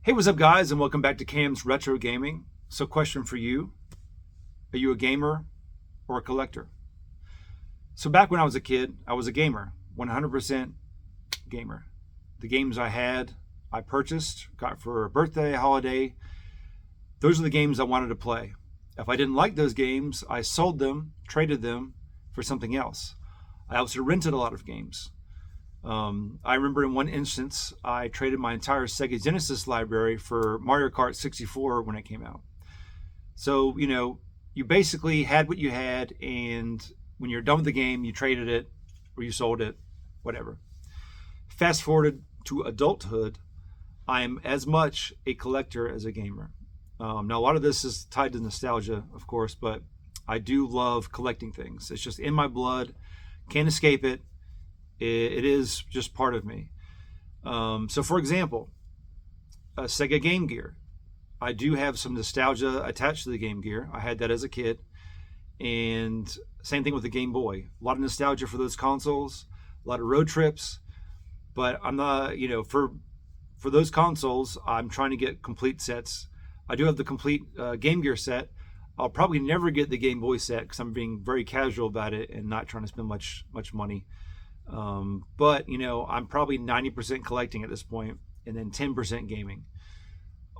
Hey, what's up, guys, and welcome back to Cam's Retro Gaming. So, question for you: are you a gamer or a collector? So, back when I was a kid, I was a gamer, 100% gamer. The games I had, I purchased, got for a birthday, holiday. Those are the games I wanted to play. If I didn't like those games, I sold them, traded them for something else. I also rented a lot of games. I remember in one instance, I traded my entire Sega Genesis library for Mario Kart 64 when it came out. So, you basically had what you had, and when you're done with the game, you traded it or you sold it, whatever. Fast forwarded to adulthood, I'm as much a collector as a gamer. Now, a lot of this is tied to nostalgia, of course, but I do love collecting things. It's just in my blood, can't escape it. It is just part of me. So, for example, Sega Game Gear. I do have some nostalgia attached to the Game Gear. I had that as a kid. And same thing with the Game Boy. A lot of nostalgia for those consoles, a lot of road trips. But I'm not, for those consoles, I'm trying to get complete sets. I do have the complete Game Gear set. I'll probably never get the Game Boy set because I'm being very casual about it and not trying to spend much money. But I'm probably 90% collecting at this point, and then 10% gaming.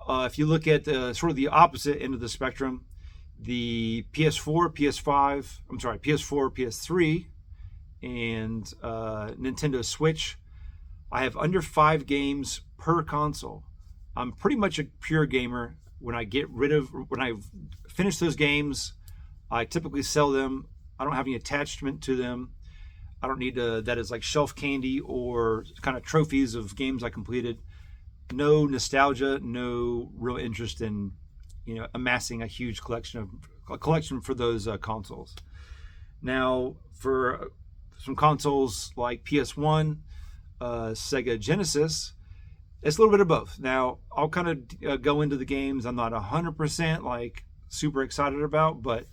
If you look at sort of the opposite end of the spectrum, the PS4, PS3, and Nintendo Switch, I have under 5 games per console. I'm pretty much a pure gamer. When I finish those games, I typically sell them. I don't have any attachment to them. I don't need that as like shelf candy or kind of trophies of games I completed. No nostalgia, no real interest in, amassing a huge collection for those consoles. Now, for some consoles like PS1, Sega Genesis, it's a little bit of both. Now, I'll kind of go into the games I'm not 100% like super excited about, but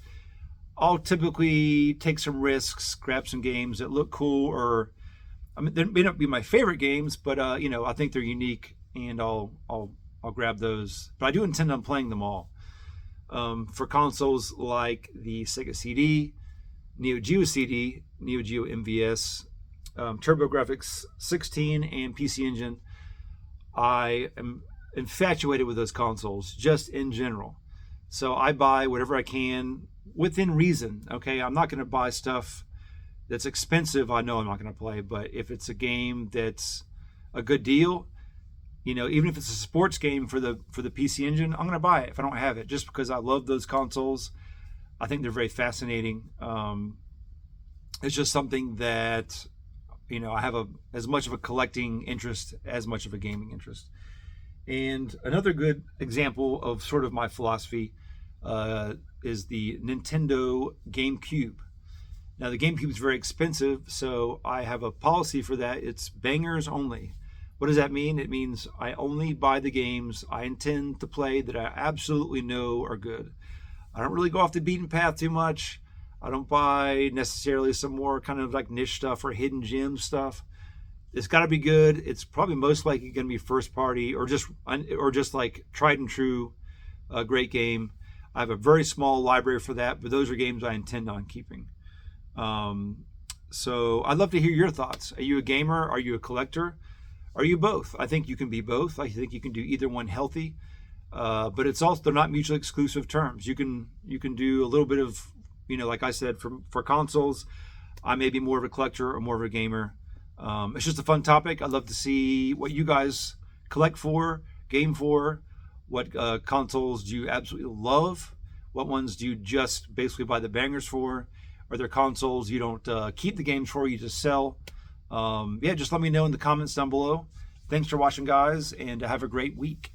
I'll typically take some risks, grab some games that look cool, or they may not be my favorite games, but I think they're unique, and I'll grab those. But I do intend on playing them all. For consoles like the Sega CD, Neo Geo CD, Neo Geo MVS, TurboGrafx 16, and PC Engine, I am infatuated with those consoles just in general. So I buy whatever I can within reason. Okay, I'm not going to buy stuff that's expensive. I know I'm not going to play, but if it's a game that's a good deal, even if it's a sports game for the PC Engine, I'm going to buy it if I don't have it, just because I love those consoles. I think they're very fascinating. It's just something that I have as much of a collecting interest as much of a gaming interest. And another good example of sort of my philosophy is the Nintendo GameCube. Now, the GameCube is very expensive, so I have a policy for that. It's bangers only. What does that mean? It means I only buy the games I intend to play that I absolutely know are good. I don't really go off the beaten path too much. I don't buy necessarily some more kind of like niche stuff or hidden gem stuff. It's got to be good. It's probably most likely going to be first party or just like tried and true, great game. I have a very small library for that, but those are games I intend on keeping. So I'd love to hear your thoughts. Are you a gamer? Are you a collector? Are you both? I think you can be both. I think you can do either one healthy, but they're not mutually exclusive terms. You can do a little bit of, like I said, for consoles, I may be more of a collector or more of a gamer. It's just a fun topic. I'd love to see what you guys collect for, game for. What consoles do you absolutely love? What ones do you just basically buy the bangers for? Are there consoles you don't keep the games for, you just sell? Just let me know in the comments down below. Thanks for watching, guys, and have a great week.